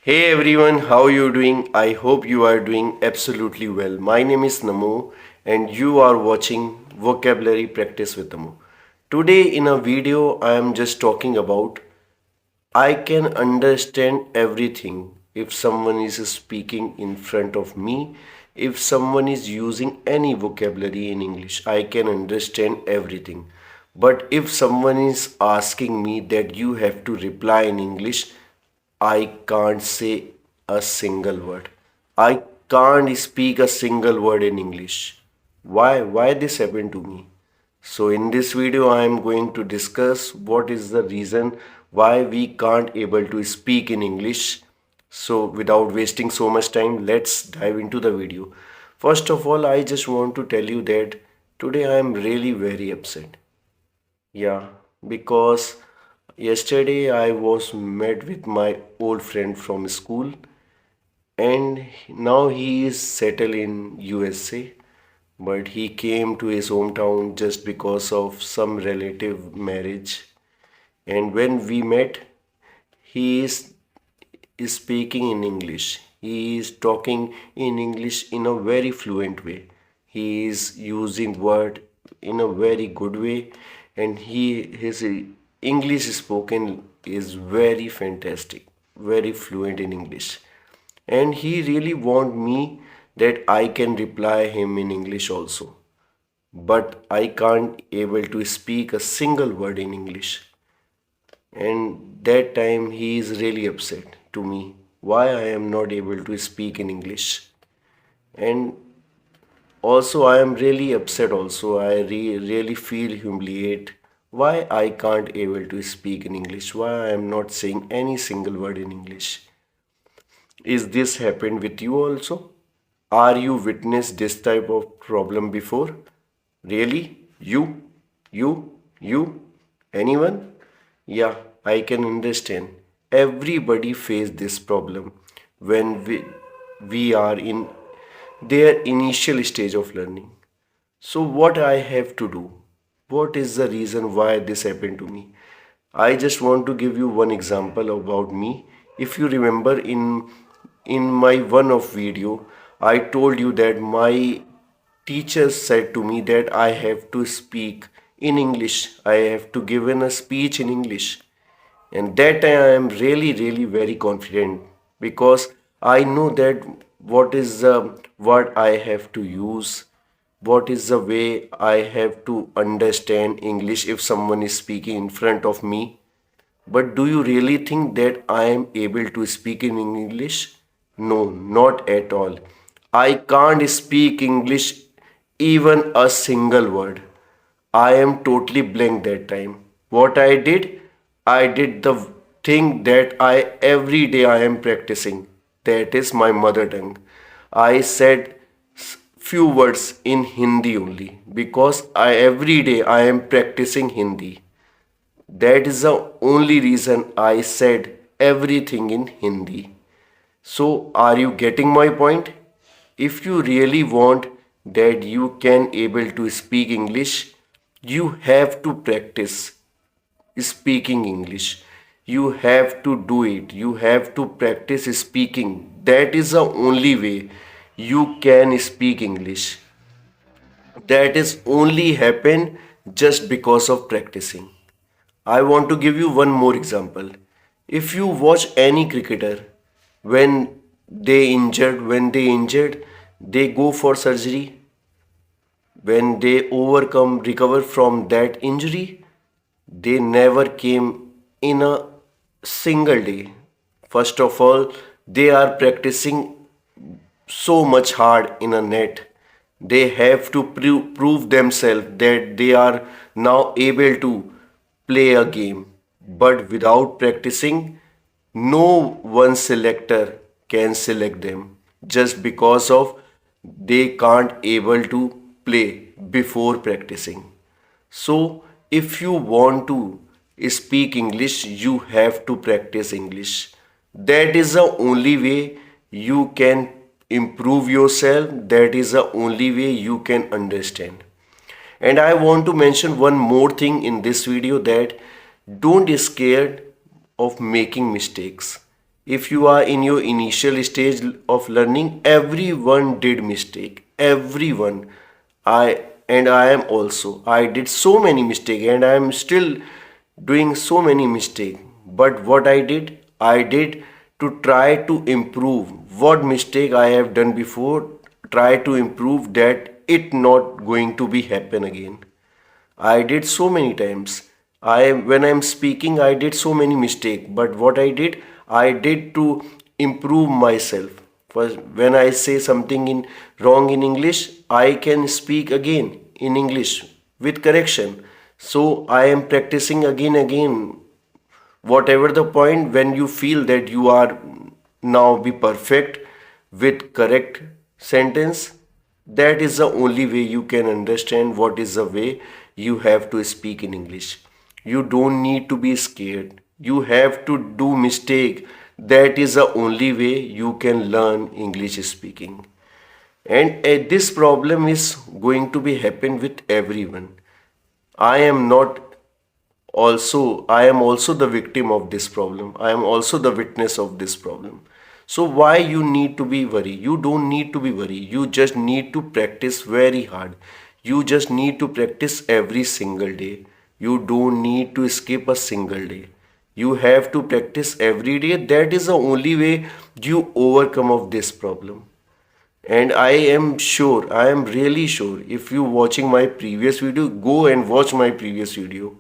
Hey everyone, how you doing? I hope you are doing absolutely well. My name is Namo and you are watching Vocabulary Practice with Namo. Today in a video I am just talking about I can understand everything if someone is speaking in front of me. If someone is using any vocabulary in English, I can understand everything. But if someone is asking me that you have to reply in English, I can't say a single word. I can't speak a single word in English. Why? Why this happened to me? So in this video I am going to discuss what is the reason why we can't able to speak in English. So without wasting so much time, let's dive into the video. First of all, I just want to tell you that today I am really very upset. Yeah, because yesterday I was met with my old friend from school and now he is settled in USA, but he came to his hometown just because of some relative marriage. And when we met, he is speaking in English. He is talking in English in a very fluent way. He is using word in a very good way, and his English spoken is very fantastic, very fluent in English. And he really want me that I can reply him in English also. But I can't able to speak a single word in English. And that time he is really upset to me why I am not able to speak in English. And also I am really upset also. Really feel humiliate why I can't able to speak in English, why I am not saying any single word in English. Is this happened with you also? Are you witnessed this type of problem before? Really? You? Anyone? Yeah, I can understand. Everybody face this problem when we are in their initial stage of learning. So what I have to do? What is the reason why this happened to me? I just want to give you one example about me. If you remember in my one of video, I told you that my teacher said to me that I have to speak in English. I have to give in a speech in English. And that time I am really very confident because I know that what is the word I have to use, what is the way I have to understand English if someone is speaking in front of me. But do you really think that I am able to speak in English? No, not at all. I can't speak English even a single word. I am totally blank that time. What I did the thing that I every day I am practicing. That is my mother tongue. I said few words in Hindi only because I every day I am practicing Hindi. That is the only reason I said everything in Hindi. So are you getting my point? If you really want that you can able to speak English, you have to practice speaking English. You have to do it. You have to practice speaking. That is the only way you can speak English. That is only happen just because of practicing. I want to give you one more example. If you watch any cricketer, when they injured, they go for surgery. When they recover from that injury, they never came in a single day. First of all, they are practicing so much hard in a net. They have to prove themselves that they are now able to play a game. But without practicing, no one selector can select them just because of they can't able to play before practicing. So, if you want to speak English, you have to practice English. That is the only way you can improve yourself. That is the only way you can understand. And I want to mention one more thing in this video that don't be scared of making mistakes. If you are in your initial stage of learning, everyone did mistake, everyone. I am also, I did so many mistakes, and I am still doing so many mistakes. But what I did to try to improve what mistake I have done before, try to improve that it not going to be happen again. I did so many times. When I'm speaking, I did so many mistakes. But what I did to improve myself. First, when I say something in wrong in English, I can speak again in English with correction. So I am practicing again. Whatever the point, when you feel that you are now be perfect with correct sentence, that is the only way you can understand what is the way you have to speak in English. You don't need to be scared. You have to do mistake. That is the only way you can learn English speaking. And this problem is going to be happen with everyone. I am not also I am also the victim of this problem. I am also the witness of this problem. So why you need to be worried? You don't need to be worried. You just need to practice very hard. You just need to practice every single day. You don't need to skip a single day. You have to practice every day. That is the only way you overcome of this problem. And I am sure, I am really sure, if you watching my previous video, go and watch my previous video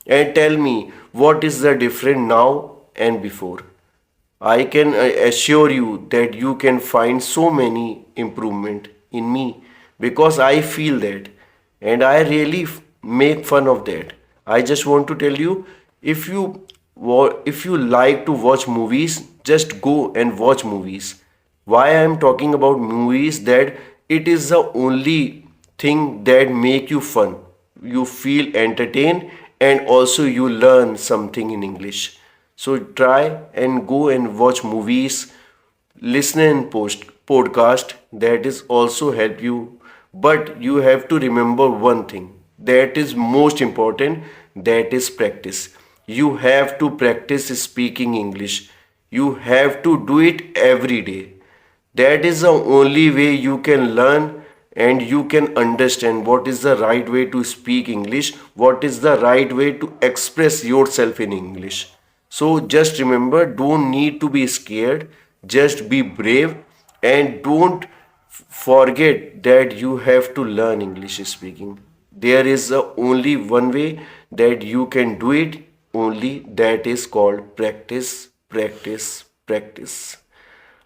and tell me what is the difference now and before. I can assure you that you can find so many improvement in me, because I feel that, and I really make fun of that. I just want to tell you, if you if you like to watch movies, just go and watch movies. Why I am talking about movies? That it is the only thing that make you fun. You feel entertained, and also you learn something in English. So try and go and watch movies, listen and post podcast, that is also help you. But you have to remember one thing that is most important, that is practice. You have to practice speaking English. You have to do it every day. That is the only way you can learn, and you can understand what is the right way to speak English, what is the right way to express yourself in English. So just remember, don't need to be scared, just be brave, and don't forget that you have to learn English speaking. There is only one way that you can do it, only that is called practice, practice, practice.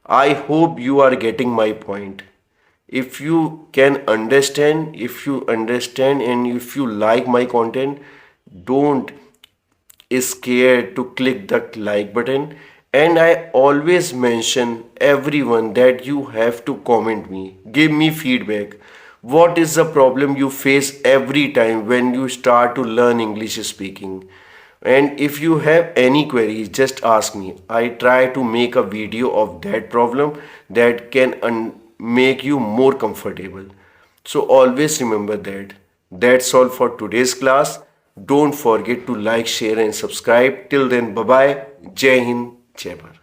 I hope you are getting my point. If you can understand, if you understand and if you like my content, don't scared to click the like button. And I always mention everyone that you have to comment me, give me feedback. What is the problem you face every time when you start to learn English speaking? And if you have any queries, just ask me. I try to make a video of that problem that can make you more comfortable. So always remember that. That's all for today's class. Don't forget to like, share and subscribe. Till then, bye bye. Jai Hind, Jai Bharat.